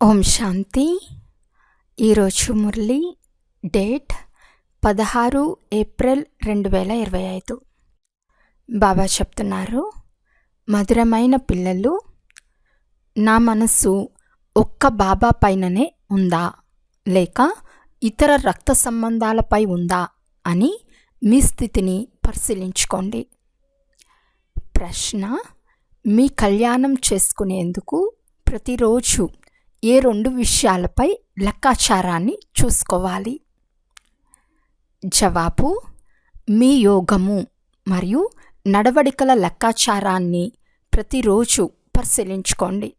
ఓం శాంతి. ఈరోజు Murali date 16 April 2025. బాబా చెప్తున్నారు, మధురమైన పిల్లలు, నా మనసు ఒక్క బాబా పైననే ఉందా లేక ఇతర రక్త సంబంధాలపై ఉందా అని మీ స్థితిని పరిశీలించుకోండి. ప్రశ్న: మీ కళ్యాణం చేసుకునేందుకు ప్రతిరోజు ఏ 2 విషయాలపై లెక్కాచారాన్ని చూసుకోవాలి? జవాబు: మీ యోగము మరియు నడవడికల లెక్కాచారాన్ని ప్రతిరోజు పరిశీలించుకోండి.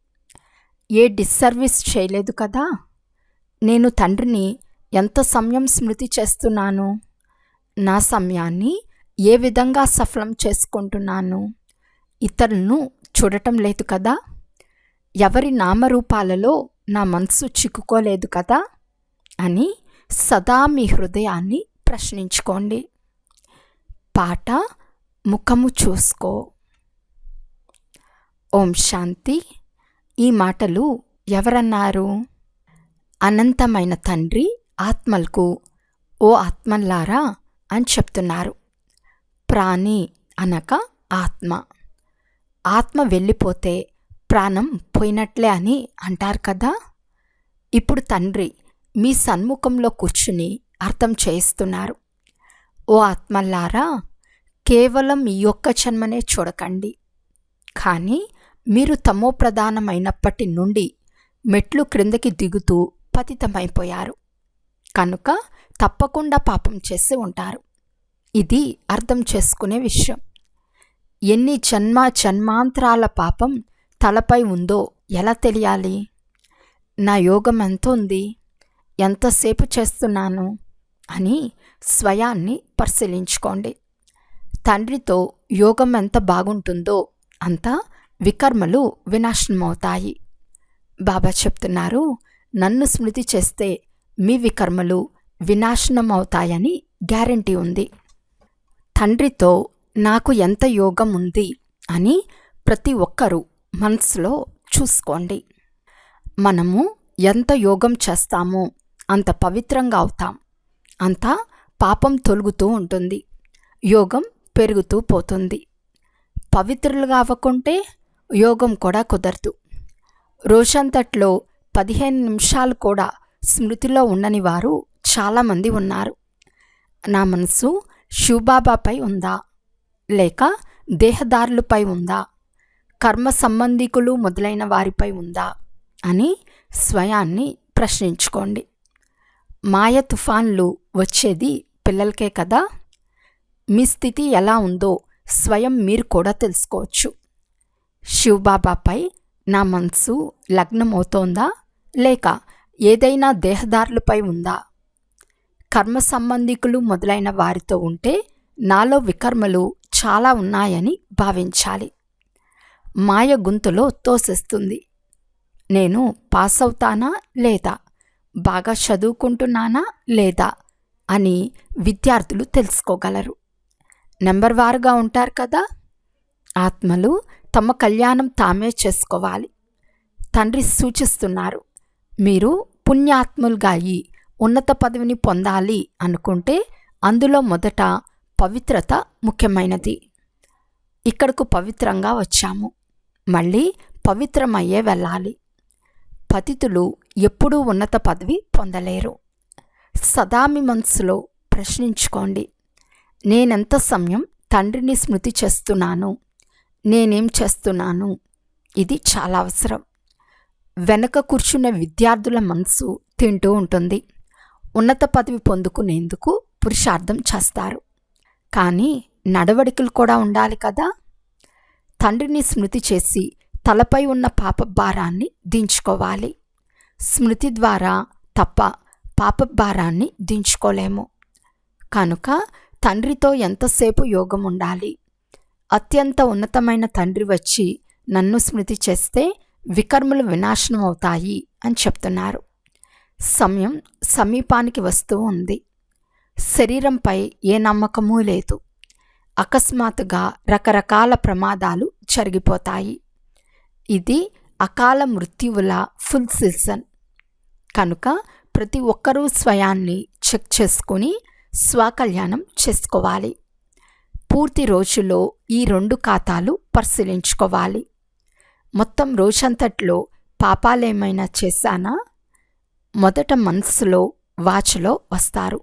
ఏ డిస్సర్వీస్ చేయలేదు కదా? నేను తండ్రిని ఎంత సమయం స్మృతి చేస్తున్నాను? నా సమయాన్ని ఏ విధంగా సఫలం చేసుకుంటున్నాను? ఇతరులను చూడటం లేదు కదా? ఎవరి నామరూపాలలో నా మనసు చిక్కుకోలేదు కదా అని సదా మీ హృదయాన్ని ప్రశ్నించుకోండి. పాట: ముఖము చూసుకో. ఓం శాంతి. ఈ మాటలు ఎవరన్నారు? అనంతమైన తండ్రి ఆత్మలకు ఓ ఆత్మల్లారా అని చెప్తున్నారు. ప్రాణి అనగా ఆత్మ. ఆత్మ వెళ్ళిపోతే ప్రాణం పోయినట్లే అని అంటారు కదా. ఇప్పుడు తండ్రి మీ సన్ముఖంలో కూర్చుని అర్థం చేయిస్తున్నారు. ఓ ఆత్మల్లారా, కేవలం ఈ ఒక్క జన్మనే చూడకండి, కానీ మీరు తమో ప్రధానమైనప్పటి నుండి మెట్లు క్రిందకి దిగుతూ పతితమైపోయారు కనుక తప్పకుండా పాపం చేసి ఉంటారు. ఇది అర్థం చేసుకునే విషయం. ఎన్ని జన్మాంతరాల పాపం తలపై ఉందో ఎలా తెలియాలి? నా యోగం ఎంత ఉంది, ఎంతసేపు చేస్తున్నాను అని స్వయాన్ని పరిశీలించుకోండి. తండ్రితో యోగం ఎంత బాగుంటుందో అంత వికర్మలు వినాశనమవుతాయి. బాబా చెప్తున్నారు, నన్ను స్మృతి చేస్తే మీ వికర్మలు వినాశనం అవుతాయని గ్యారంటీ ఉంది. తండ్రితో నాకు ఎంత యోగం ఉంది అని ప్రతి ఒక్కరూ మనసులో చూసుకోండి. మనము ఎంత యోగం చేస్తామో అంత పవిత్రంగా అవుతాం, అంత పాపం తొలగుతూ ఉంటుంది, యోగం పెరుగుతూ పోతుంది. పవిత్రులుగా అవ్వకుంటే యోగం కూడా కుదరదు. రోజంతట్లో 15 నిమిషాలు కూడా స్మృతిలో ఉండని వారు చాలామంది ఉన్నారు. నా మనసు శివబాబాపై ఉందా లేక దేహదారులపై ఉందా, కర్మ సంబంధికులు మొదలైన వారిపై ఉందా అని స్వయాన్ని ప్రశ్నించుకోండి. మాయ తుఫాన్లు వచ్చేది పిల్లలకే కదా. మీ స్థితి ఎలా ఉందో స్వయం మీరు కూడా తెలుసుకోవచ్చు. శివబాబాపై నా మనసు లగ్నమవుతోందా లేక ఏదైనా దేహదారులపై ఉందా? కర్మ సంబంధికులు మొదలైన వారితో ఉంటే నాలో వికర్మలు చాలా ఉన్నాయని భావించాలి. మాయ గుంతలో తోసేస్తుంది. నేను పాస్ అవుతానా లేదా, బాగా చదువుకుంటున్నానా లేదా అని విద్యార్థులు తెలుసుకోగలరు. నెంబర్ వారుగా ఉంటారు కదా. ఆత్మలు తమ కళ్యాణం తామే చేసుకోవాలి. తండ్రి సూచిస్తున్నారు, మీరు పుణ్యాత్ములుగా అయి ఉన్నత పదవిని పొందాలి అనుకుంటే అందులో మొదట పవిత్రత ముఖ్యమైనది. ఇక్కడకు పవిత్రంగా వచ్చాము, మళ్ళీ పవిత్రమయ్యే వెళ్ళాలి. పతితులు ఎప్పుడూ ఉన్నత పదవి పొందలేరు. సదా మీ మనసులో ప్రశ్నించుకోండి, నేనెంత సమయం తండ్రిని స్మృతి చేస్తున్నాను, నేనేం చేస్తున్నాను? ఇది చాలా అవసరం. వెనక కూర్చున్న విద్యార్థుల మనసు తింటూ ఉంటుంది. ఉన్నత పదవి పొందుకునేందుకు పురుషార్థం చేస్తారు, కానీ నడవడికలు కూడా ఉండాలి కదా. తండ్రిని స్మృతి చేసి తలపై ఉన్న పాప భారాన్ని దించుకోవాలి. స్మృతి ద్వారా తప్ప పాప భారాన్ని దించుకోలేము కనుక తండ్రితో ఎంతసేపు యోగం ఉండాలి. అత్యంత ఉన్నతమైన తండ్రి వచ్చి నన్ను స్మృతి చేస్తే వికర్మలు వినాశనం అవుతాయి అని చెప్తున్నారు. సమయం సమీపానికి వస్తూ ఉంది. శరీరంపై ఏ నమ్మకమూ లేదు. అకస్మాత్తుగా రకరకాల ప్రమాదాలు జరిగిపోతాయి. ఇది అకాల మృత్యువుల ఫుల్ సీజన్. కనుక ప్రతి ఒక్కరూ స్వయాన్ని చెక్ చేసుకుని స్వకల్యాణం చేసుకోవాలి. పూర్తి రోజులో ఈ 2 ఖాతాలు పరిశీలించుకోవాలి. మొత్తం రోజంతట్లో పాపాలేమైనా చేశానా? మొదట మనస్సులో, వాచలో వస్తారు,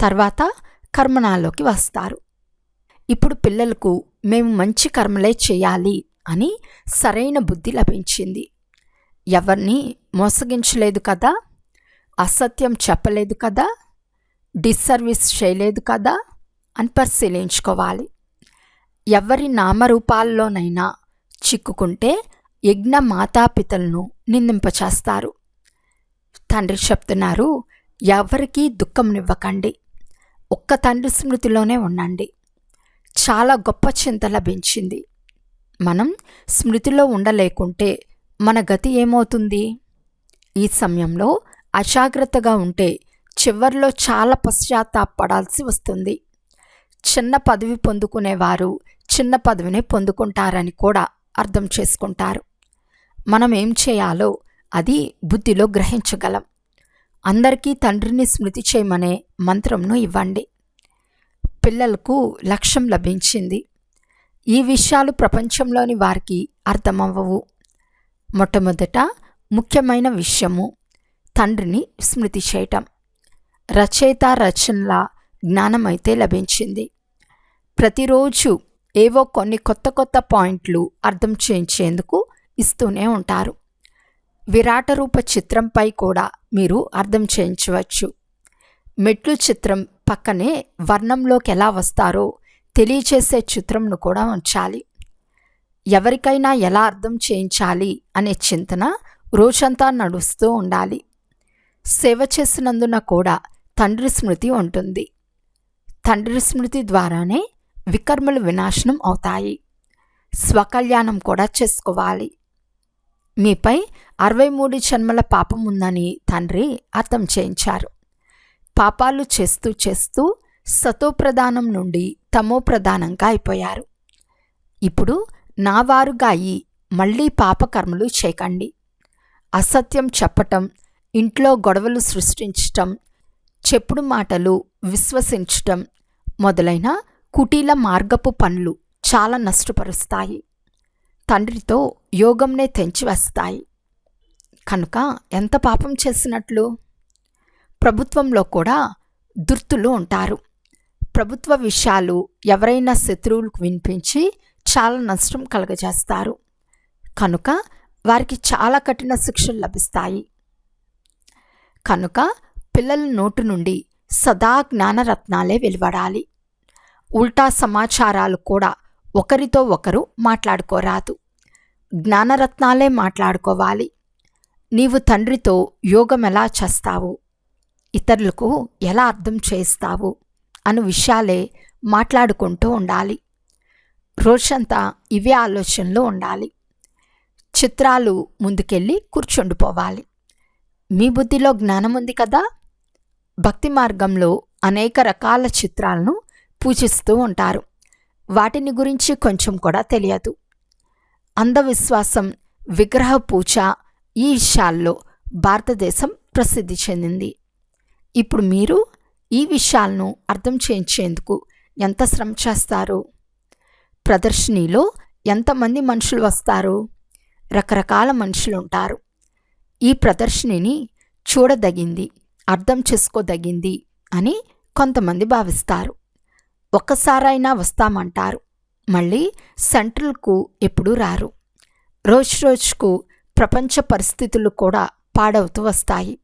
తర్వాత కర్మణాల్లోకి వస్తారు. ఇప్పుడు పిల్లలకు మేము మంచి కర్మలే చేయాలి అని సరైన బుద్ధి లభించింది. ఎవరిని మోసగించలేదు కదా, అసత్యం చెప్పలేదు కదా, డిస్సర్వీస్ చేయలేదు కదా అని పరిశీలించుకోవాలి. ఎవరి నామరూపాల్లోనైనా చిక్కుకుంటే యజ్ఞ మాతాపితలను నిందింపచేస్తారు. తండ్రి చెప్తున్నారు, ఎవరికీ దుఃఖంనివ్వకండి, ఒక్క తండ్రి స్మృతిలోనే ఉండండి. చాలా గొప్ప చింత లభించింది. మనం స్మృతిలో ఉండలేకుంటే మన గతి ఏమవుతుంది? ఈ సమయంలో అజాగ్రత్తగా ఉంటే చివర్లో చాలా పశ్చాత్తాపడాల్సి వస్తుంది. చిన్న పదవి పొందుకునేవారు చిన్న పదవిని పొందుకుంటారని కూడా అర్థం చేసుకుంటారు. మనం ఏం చేయాలో అది బుద్ధిలో గ్రహించగలం. అందరికీ తండ్రిని స్మృతి చేయమనే మంత్రంను ఇవ్వండి. పిల్లలకు లక్ష్యం లభించింది. ఈ విషయాలు ప్రపంచంలోని వారికి అర్థమవ్వవు. మొట్టమొదట ముఖ్యమైన విషయము తండ్రిని స్మృతి చేయటం. రచయిత రచనల జ్ఞానమైతే లభించింది. ప్రతిరోజు ఏవో కొన్ని కొత్త కొత్త పాయింట్లు అర్థం చేయించేందుకు ఇస్తూనే ఉంటారు. విరాట రూప చిత్రంపై కూడా మీరు అర్థం చేయించవచ్చు. మెట్లు చిత్రం పక్కనే వర్ణంలోకి ఎలా వస్తారో తెలియచేసే చిత్రంను కూడా ఉంచాలి. ఎవరికైనా ఎలా అర్థం చేయించాలి అనే చింతన రోజంతా నడుస్తూ ఉండాలి. సేవ చేసినందున కూడా తండ్రి స్మృతి ఉంటుంది. తండ్రి స్మృతి ద్వారానే వికర్మలు వినాశనం అవుతాయి. స్వకల్యాణం కూడా చేసుకోవాలి. మీపై 63 జన్మల పాపం ఉందని తండ్రి అర్థం చేయించారు. పాపాలు చేస్తూ చేస్తూ సతోప్రధానం నుండి తమోప్రధానంగా అయిపోయారు. ఇప్పుడు నా వారుగా అయి మళ్ళీ పాపకర్మలు చేయకండి. అసత్యం చెప్పటం, ఇంట్లో గొడవలు సృష్టించటం, చెప్పుడు మాటలు విశ్వసించటం మొదలైన కుటీల మార్గపు పనులు చాలా నష్టపరుస్తాయి. తండ్రితో యోగంనే తెంచివేస్తాయి. కనుక ఎంత పాపం చేసినట్లు? ప్రభుత్వంలో కూడా దుర్తులు ఉంటారు. ప్రభుత్వ విషయాలు ఎవరైనా శత్రువులకు వినిపించి చాలా నష్టం కలుగజేస్తారు. కనుక వారికి చాలా కఠిన శిక్షలు లభిస్తాయి. కనుక పిల్లల నోటు నుండి సదా జ్ఞానరత్నాలే వెలువడాలి. ఉల్టా సమాచారాలు కూడా ఒకరితో ఒకరు మాట్లాడుకోరాదు. జ్ఞానరత్నాలే మాట్లాడుకోవాలి. నీవు తండ్రితో యోగం ఎలా చేస్తావు, ఇతరులకు ఎలా అర్థం చేస్తావు అను విషయాలే మాట్లాడుకుంటూ ఉండాలి. రోజంతా ఇవే ఆలోచనలు ఉండాలి. చిత్రాలు ముందుకెళ్ళి కూర్చుండిపోవాలి. మీ బుద్ధిలో జ్ఞానం ఉంది కదా. భక్తి మార్గంలో అనేక రకాల చిత్రాలను పూజిస్తూ ఉంటారు. వాటిని గురించి కొంచెం కూడా తెలియదు. అంధవిశ్వాసం, విగ్రహ పూజ ఈ విషయాల్లో భారతదేశం ప్రసిద్ధి చెందింది. ఇప్పుడు మీరు ఈ విషయాలను అర్థం చేయించేందుకు ఎంత శ్రమ చేస్తారు? ప్రదర్శనలో ఎంతమంది మనుషులు వస్తారు? రకరకాల మనుషులు ఉంటారు. ఈ ప్రదర్శనని చూడదగింది, అర్థం చేసుకోదగింది అని కొంతమంది భావిస్తారు. ఒక్కసారైనా వస్తామంటారు, మళ్ళీ సెంట్రల్కు ఎప్పుడూ రారు. రోజుకు ప్రపంచ పరిస్థితులు కూడా పాడవుతూ వస్తాయి.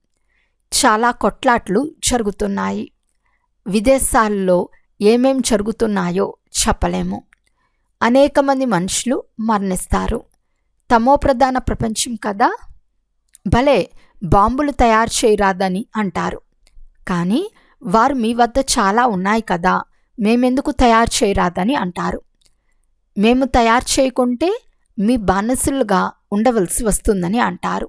చాలా కొట్లాట్లు జరుగుతున్నాయి. విదేశాల్లో ఏమేం జరుగుతున్నాయో చెప్పలేము. అనేక మంది మనుషులు మరణిస్తారు. తమోప్రధాన ప్రపంచం కదా. భలే బాంబులు తయారు చేయరాదని అంటారు. కానీ వారు మీ వద్ద చాలా ఉన్నాయి కదా, మేమెందుకు తయారు చేయరాదని అంటారు. మేము తయారు చేయకుంటే మీ బానిసలుగా ఉండవలసి వస్తుందని అంటారు.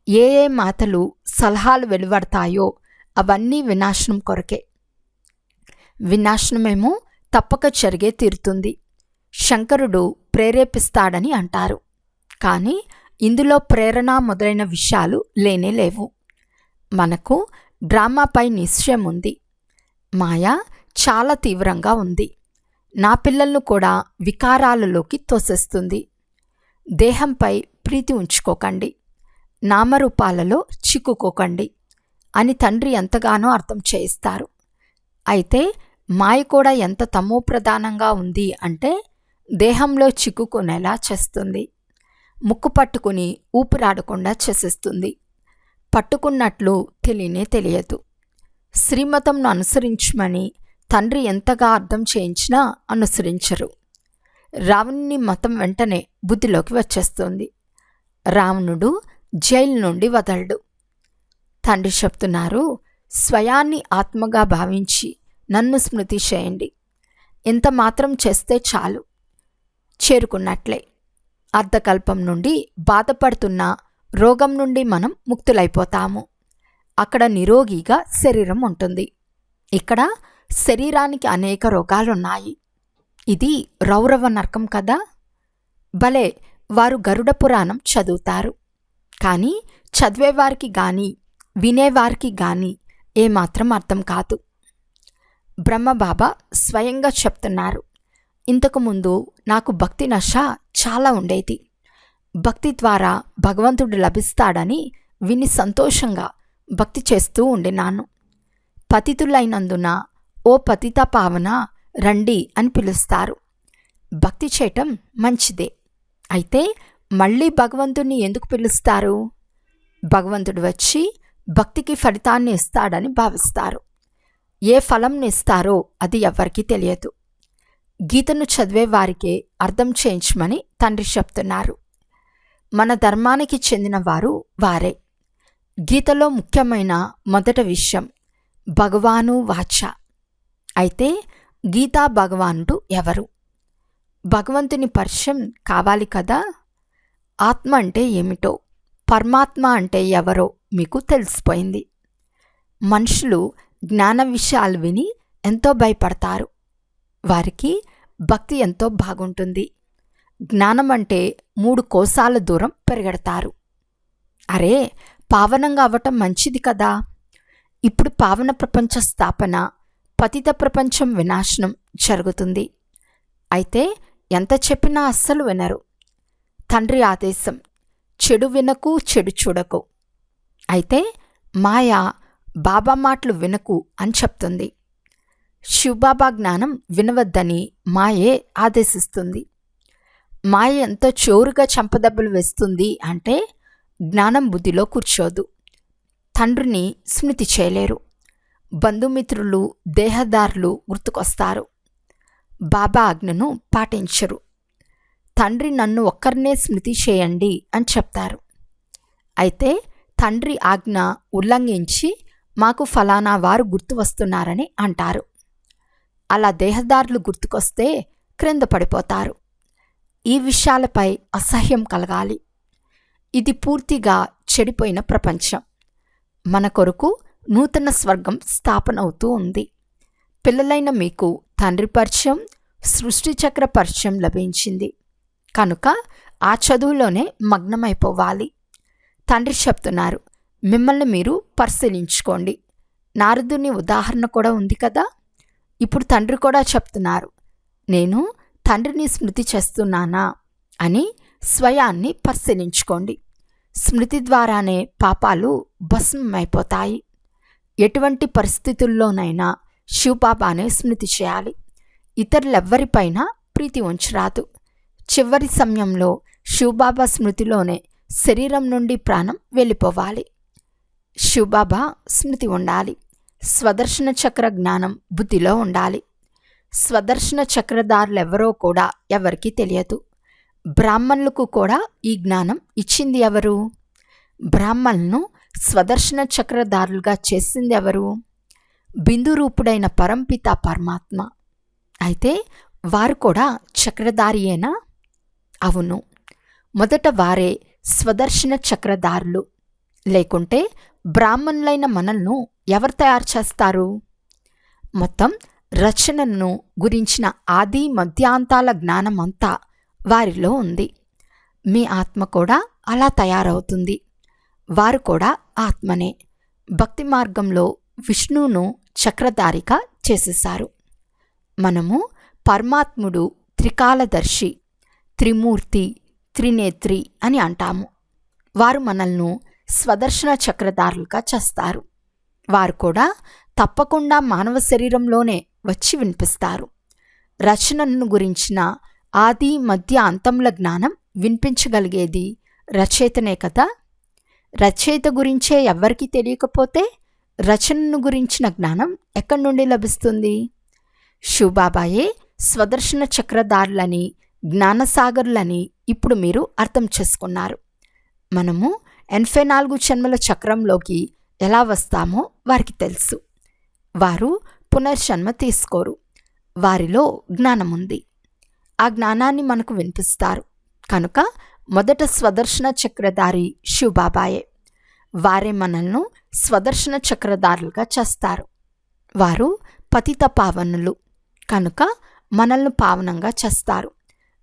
ఏ ఏ మాటలు సలహాలు వెలువడతాయో అవన్నీ వినాశనం కొరకే. వినాశనమేమో తప్పక జరిగే తీరుతుంది. శంకరుడు ప్రేరేపిస్తాడని అంటారు. కానీ ఇందులో ప్రేరణ మొదలైన విషయాలు లేనే లేవు. మనకు డ్రామాపై నిశ్చయం ఉంది. మాయ చాలా తీవ్రంగా ఉంది. నా పిల్లలను కూడా వికారాలలోకి తోసేస్తుంది. దేహంపై ప్రీతి ఉంచుకోకండి, నామరూపాలలో చిక్కుకోకండి అని తండ్రి ఎంతగానో అర్థం చేయిస్తారు. అయితే మాయ కూడా ఎంత తమోప్రధానంగా ఉంది అంటే దేహంలో చిక్కుకునేలా చేస్తుంది. ముక్కు పట్టుకుని ఊపిరాడకుండా చేసేస్తుంది. పట్టుకున్నట్లు తెలియదు. శ్రీమతంను అనుసరించమని తండ్రి ఎంతగా అర్థం చేయించినా అనుసరించరు. రావణుని మతం వెంటనే బుద్ధిలోకి వచ్చేస్తుంది. రావణుడు జైలు నుండి వదలడు. తండ్రి చెప్తున్నారు, స్వయాన్ని ఆత్మగా భావించి నన్ను స్మృతి చేయండి. ఎంత మాత్రం చేస్తే చాలు, చేరుకున్నట్లే. అర్ధకల్పం నుండి బాధపడుతున్న రోగం నుండి మనం ముక్తులైపోతాము. అక్కడ నిరోగిగా శరీరం ఉంటుంది. ఇక్కడ శరీరానికి అనేక రోగాలున్నాయి. ఇది రౌరవ నరకం కదా. భలే, వారు గరుడ పురాణం చదువుతారు, కానీ చదివేవారికి గాని వినేవారికి గాని ఏమాత్రం అర్థం కాదు. బ్రహ్మబాబా స్వయంగా చెప్తున్నారు, ఇంతకుముందు నాకు భక్తి నశ చాలా ఉండేది. భక్తి ద్వారా భగవంతుడు లభిస్తాడని విని సంతోషంగా భక్తి చేస్తూ ఉండినాను. పతితులైనందున ఓ పతిత పావన రండి అని పిలుస్తారు. భక్తి చేయటం మంచిదే. అయితే మళ్ళీ భగవంతుడిని ఎందుకు పిలుస్తారు? భగవంతుడు వచ్చి భక్తికి ఫలితాన్ని ఇస్తాడని భావిస్తారు. ఏ ఫలంని ఇస్తారో అది ఎవ్వరికీ తెలియదు. గీతను చదివే వారికే అర్థం చేయించమని తండ్రి చెప్తున్నారు. మన ధర్మానికి చెందిన వారు వారే. గీతలో ముఖ్యమైన మొదటి విషయం భగవాను వాచ. అయితే గీతా భగవానుడు ఎవరు? భగవంతుని పరిచయం కావాలి కదా. ఆత్మ అంటే ఏమిటో, పరమాత్మ అంటే ఎవరో మీకు తెలిసిపోయింది. మనుషులు జ్ఞాన విషయాలు విని ఎంతో భయపడతారు. వారికి భక్తి ఎంతో బాగుంటుంది. జ్ఞానం అంటే 3 కోసాల దూరం పెరగడతారు. అరే, పావనంగా అవ్వటం మంచిది కదా. ఇప్పుడు పావన ప్రపంచ స్థాపన, పతిత ప్రపంచం వినాశనం జరుగుతుంది. అయితే ఎంత చెప్పినా అస్సలు వినరు. తండ్రి ఆదేశం, చెడు వినకు, చెడు చూడకు. అయితే మాయ బాబా మాటలు వినకు అని చెప్తుంది. శివబాబా జ్ఞానం వినవద్దని మాయే ఆదేశిస్తుంది. మాయ ఎంతో చోరుగా చంపదెబ్బలు వేస్తుంది అంటే జ్ఞానం బుద్ధిలో కూర్చోదు. తండ్రిని స్మృతి చేయలేరు. బంధుమిత్రులు, దేహదారులు గుర్తుకొస్తారు. బాబా ఆజ్ఞను పాటించరు. తండ్రి నన్ను ఒక్కరినే స్మృతి చేయండి అని చెప్తారు. అయితే తండ్రి ఆజ్ఞ ఉల్లంఘించి మాకు ఫలానా వారు గుర్తు వస్తున్నారని అంటారు. అలా దేహదారులు గుర్తుకొస్తే క్రింద పడిపోతారు. ఈ విషయాలపై అసహ్యం కలగాలి. ఇది పూర్తిగా చెడిపోయిన ప్రపంచం. మన కొరకు నూతన స్వర్గం స్థాపన అవుతూ ఉంది. పిల్లలైన మీకు తండ్రి పరిచయం, సృష్టి చక్ర పరిచయం లభించింది కనుక ఆ చదువులోనే మగ్నమైపోవాలి. తండ్రి చెప్తున్నారు, మిమ్మల్ని మీరు పరిశీలించుకోండి. నారదుని ఉదాహరణ కూడా ఉంది కదా. ఇప్పుడు తండ్రి కూడా చెప్తున్నారు, నేను తండ్రిని స్మృతి చేస్తున్నానా అని స్వయాన్ని పరిశీలించుకోండి. స్మృతి ద్వారానే పాపాలు భస్మమైపోతాయి. ఎటువంటి పరిస్థితుల్లోనైనా శివబాబానే స్మృతి చేయాలి. ఇతరులెవ్వరిపైన ప్రీతి ఉంచరాదు. చివరి సమయంలో శివబాబా స్మృతిలోనే శరీరం నుండి ప్రాణం వెళ్ళిపోవాలి. శివబాబా స్మృతి ఉండాలి. స్వదర్శన చక్ర జ్ఞానం బుద్ధిలో ఉండాలి. స్వదర్శన చక్రధారులెవరో కూడా ఎవరికీ తెలియదు. బ్రాహ్మణులకు కూడా ఈ జ్ఞానం ఇచ్చింది ఎవరు? బ్రాహ్మణులను స్వదర్శన చక్రధారులుగా చేసింది ఎవరు? బిందు రూపుడైన పరంపిత పరమాత్మ. అయితే వారు కూడా చక్రధారియేనా? అవును, మొదట వారే స్వదర్శన చక్రధారులు. లేకుంటే బ్రాహ్మణులైన మనల్ని ఎవరు తయారు చేస్తారు? మొత్తం రచనను గురించిన ఆది మధ్యాంతాల జ్ఞానమంతా వారిలో ఉంది. మీ ఆత్మ కూడా అలా తయారవుతుంది. వారు కూడా ఆత్మనే. భక్తి మార్గంలో విష్ణువును చక్రధారిగా చేసేశారు. మనము పరమాత్ముడు త్రికాలదర్శి, త్రిమూర్తి, త్రినేత్రి అని అంటాము. వారు మనల్ని స్వదర్శన చక్రధారులుగా చేస్తారు. వారు కూడా తప్పకుండా మానవ శరీరంలోనే వచ్చి వినిపిస్తారు. రచనను గురించిన ఆది మధ్య అంతముల జ్ఞానం వినిపించగలిగేది రచయితనే కదా. రచయిత గురించే ఎవ్వరికీ తెలియకపోతే రచనను గురించిన జ్ఞానం ఎక్కడి నుండి లభిస్తుంది? శివబాబాయే స్వదర్శన చక్రధారులని, జ్ఞానసాగరులని ఇప్పుడు మీరు అర్థం చేసుకున్నారు. మనము 84 జన్మల చక్రంలోకి ఎలా వస్తామో వారికి తెలుసు. వారు పునర్జన్మ తీసుకోరు. వారిలో జ్ఞానం ఉంది. ఆ జ్ఞానాన్ని మనకు వినిపిస్తారు. కనుక మొదట స్వదర్శన చక్రధారి శివబాబాయే. వారే మనల్ని స్వదర్శన చక్రధారులుగా చేస్తారు. వారు పతిత పావనులు కనుక మనల్ని పావనంగా చేస్తారు.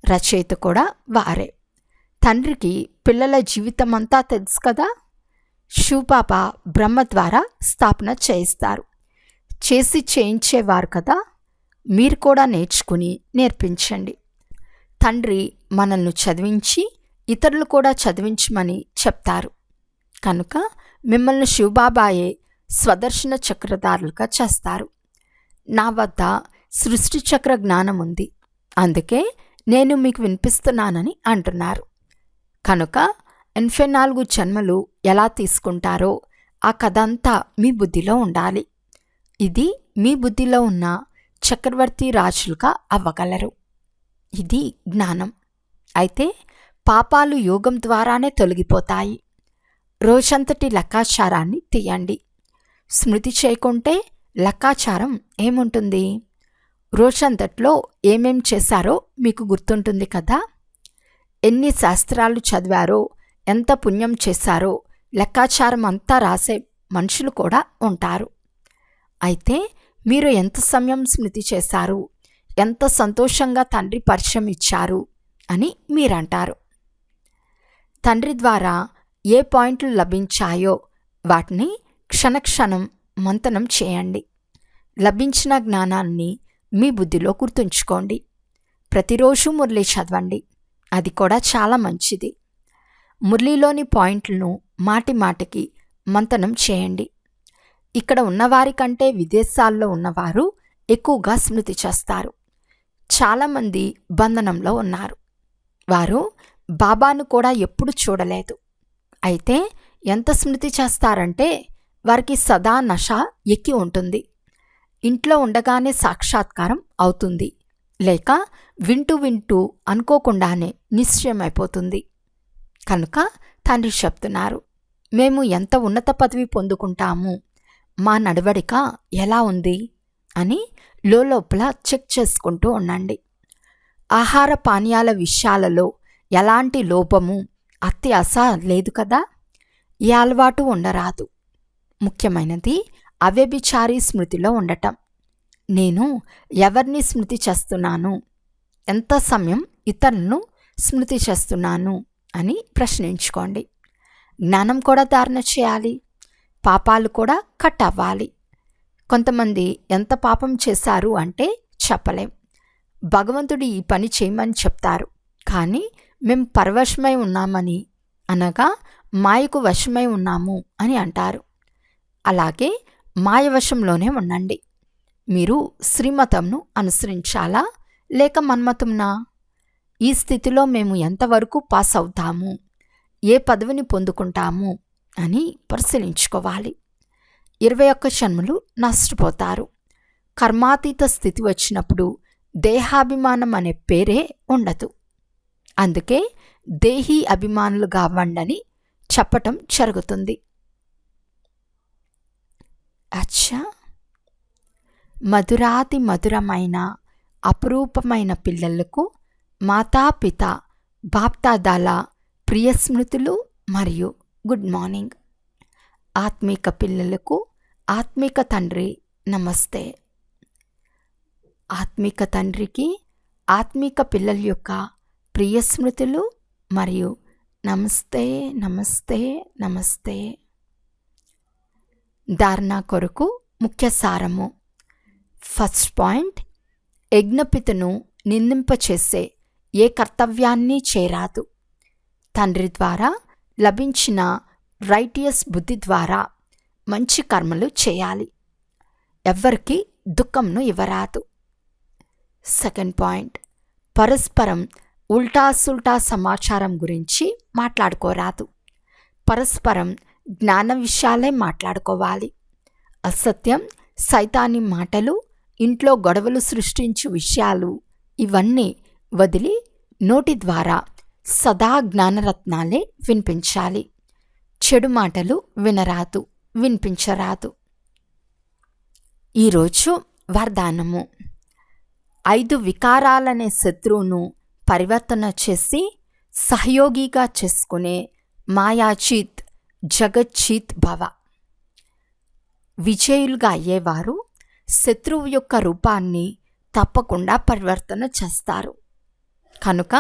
రచయిత కూడా వారే. తండ్రికి పిల్లల జీవితమంతా తెలుసు కదా. శివబాబా బ్రహ్మ ద్వారా స్థాపన చేయిస్తారు. చేయించేవారు కదా. మీరు కూడా నేర్చుకుని నేర్పించండి. తండ్రి మనల్ని చదివించి ఇతరులు కూడా చదివించమని చెప్తారు. కనుక మిమ్మల్ని శివబాబాయే స్వదర్శన చక్రధారులుగా చేస్తారు. నా వద్ద సృష్టి చక్ర జ్ఞానం ఉంది, అందుకే నేను మీకు వినిపిస్తున్నానని అంటున్నారు. కనుక 84 జన్మలు ఎలా తీసుకుంటారో ఆ కథ అంతా మీ బుద్ధిలో ఉండాలి. ఇది మీ బుద్ధిలో ఉన్న చక్రవర్తి రాజులుగా అవ్వగలరు. ఇది జ్ఞానం. అయితే పాపాలు యోగం ద్వారానే తొలగిపోతాయి. రోజంతటి లెక్కాచారాన్ని తీయండి. స్మృతి చేయకుంటే లెక్కాచారం ఏముంటుంది? రోజంతట్లో ఏమేం చేశారో మీకు గుర్తుంటుంది కదా. ఎన్ని శాస్త్రాలు చదివారో, ఎంత పుణ్యం చేశారో లెక్కాచారం అంతా రాసే మనుషులు కూడా ఉంటారు. అయితే మీరు ఎంత సమయం స్మృతి చేశారు, ఎంత సంతోషంగా తండ్రి పరిచయం ఇచ్చారు అని మీరంటారు. తండ్రి ద్వారా ఏ పాయింట్లు లభించాయో వాటిని క్షణక్షణం మంతనం చేయండి. లభించిన జ్ఞానాన్ని మీ బుద్ధిలో గుర్తుంచుకోండి. ప్రతిరోజు మురళి చదవండి, అది కూడా చాలా మంచిది. మురళిలోని పాయింట్లను మాటి మాటికి మంతనం చేయండి. ఇక్కడ ఉన్నవారికంటే విదేశాల్లో ఉన్నవారు ఎక్కువగా స్మృతి చేస్తారు. చాలామంది బంధనంలో ఉన్నారు. వారు బాబాను కూడా ఎప్పుడు చూడలేదు. అయితే ఎంత స్మృతి చేస్తారంటే వారికి సదా నష ఎక్కి ఉంటుంది. ఇంట్లో ఉండగానే సాక్షాత్కారం అవుతుంది, లేక వింటూ వింటూ అనుకోకుండానే నిశ్చయమైపోతుంది. కనుక తండ్రి చెప్తున్నారు, మేము ఎంత ఉన్నత పదవి పొందుకుంటాము, మా నడవడిక ఎలా ఉంది అని లోపల చెక్ చేసుకుంటూ ఉండండి. ఆహార పానీయాల విషయాలలో ఎలాంటి లోపము, అత్యాశ లేదు కదా. ఏ అలవాటు ఉండరాదు. ముఖ్యమైనది అవ్యభిచారి స్మృతిలో ఉండటం. నేను ఎవరిని స్మృతి చేస్తున్నాను, ఎంత సమయం ఇతరులను స్మృతి చేస్తున్నాను అని ప్రశ్నించుకోండి. జ్ఞానం కూడా ధారణ చేయాలి. పాపాలు కూడా కట్ అవ్వాలి. కొంతమంది ఎంత పాపం చేశారు అంటే చెప్పలేం. భగవంతుడు ఈ పని చేయమని చెప్తారు, కానీ మేము పరవశమై ఉన్నామని, అనగా మాయకు వశమై ఉన్నాము అని అంటారు. అలాగే మాయవశంలోనే ఉండండి. మీరు శ్రీమతంను అనుసరించాలా లేక మన్మతంనా? ఈ స్థితిలో మేము ఎంతవరకు పాస్ అవుతాము, ఏ పదవిని పొందుకుంటాము అని పరిశీలించుకోవాలి. 21 జన్మలు నష్టపోతారు. కర్మాతీత స్థితి వచ్చినప్పుడు దేహాభిమానం అనే పేరే ఉండదు. అందుకే దేహీ అభిమానులుగా అవ్వండని చెప్పటం జరుగుతుంది. అచ్చా, మధురాతి మధురమైన అపురూపమైన పిల్లలకు మాతాపిత బాప్దాదాల ప్రియస్మృతులు మరియు గుడ్ మార్నింగ్. ఆత్మీక పిల్లలకు ఆత్మీక తండ్రి నమస్తే. ఆత్మీక తండ్రికి ఆత్మీక పిల్లల యొక్క ప్రియస్మృతులు మరియు నమస్తే నమస్తే నమస్తే. ధారణ కొరకు ముఖ్య సారము. ఫస్ట్ పాయింట్, యజ్ఞపితను నిందింపచేసే ఏ కర్తవ్యాన్ని చేరాదు. తండ్రి ద్వారా లభించిన రైటియస్ బుద్ధి ద్వారా మంచి కర్మలు చేయాలి. ఎవ్వరికి దుఃఖంను ఇవ్వరాదు. సెకండ్ పాయింట్, పరస్పరం ఉల్టా సుల్టా సమాచారం గురించి మాట్లాడుకోరాదు. పరస్పరం జ్ఞాన విషయాలే మాట్లాడుకోవాలి. అసత్యం, సైతాని మాటలు, ఇంట్లో గొడవలు సృష్టించు విషయాలు ఇవన్నీ వదిలి నోటి ద్వారా సదా జ్ఞానరత్నాలే వినిపించాలి. చెడు మాటలు వినరాదు, వినిపించరాదు. ఈరోజు వరదానము. 5 వికారాలనే శత్రువును పరివర్తన చేసి సహయోగిగా చేసుకునే మాయాచీత్ జగజ్జీత్ భవ. విజయులుగా అయ్యేవారు శత్రువు యొక్క రూపాన్ని తప్పకుండా పరివర్తన చేస్తారు. కనుక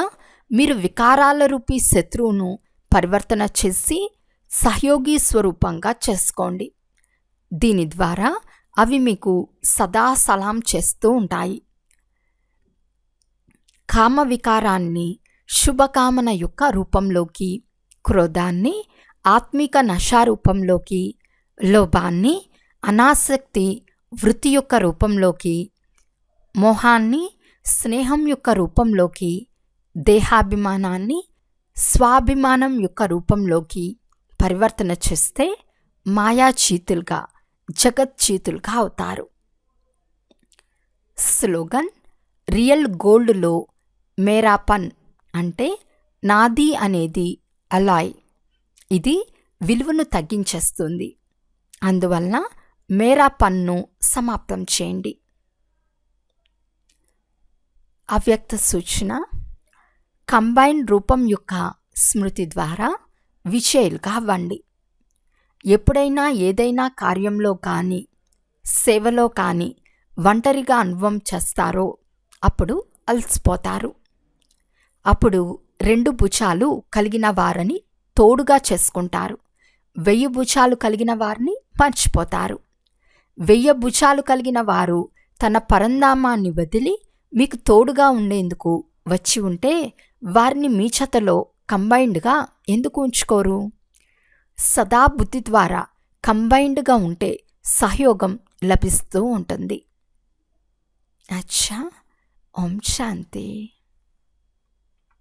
మీరు వికారాల రూపీ శత్రువును పరివర్తన చేసి సహయోగి స్వరూపంగా చేసుకోండి. దీని ద్వారా అవి మీకు సదా సలాం చేస్తూ ఉంటాయి. కామ వికారాన్ని శుభకామన యొక్క రూపంలోకి, క్రోధాన్ని ఆత్మిక నశారూపంలోకి, లోభాన్ని అనాసక్తి వృత్తి యొక్క రూపంలోకి, మోహాన్ని స్నేహం యొక్క రూపంలోకి, దేహాభిమానాన్ని స్వాభిమానం యొక్క రూపంలోకి పరివర్తన చేస్తే మాయాచీతులుగా, జగజ్జీతులుగా అవుతారు. స్లోగన్: రియల్ గోల్డ్లో మేరాపన్ అంటే నాది అనేది అలాయ్. ఇది విలువను తగ్గించేస్తుంది. అందువలన మేరాపన్ను సమాప్తం చేయండి. అవ్యక్త సూచన: కంబైన్ రూపం యొక్క స్మృతి ద్వారా విజయులుగా అవ్వండి. ఎప్పుడైనా ఏదైనా కార్యంలో కానీ, సేవలో కానీ ఒంటరిగా అనుభవం చేస్తారో అప్పుడు అలసిపోతారు. అప్పుడు 2 భుజాలు కలిగిన వారిని తోడుగా చేసుకుంటారు. 1000 భుజాలు కలిగిన వారిని మర్చిపోతారు. 1000 భుజాలు కలిగిన వారు తన పరంధామాన్ని వదిలి మీకు తోడుగా ఉండేందుకు వచ్చి ఉంటే వారిని మీ చెతలో కంబైన్డ్గా ఎందుకు ఉంచుకోరు? సదా బుద్ధి ద్వారా కంబైన్డ్గా ఉంటే సహయోగం లభిస్తూ ఉంటుంది. అచ్చా, ఓం శాంతి.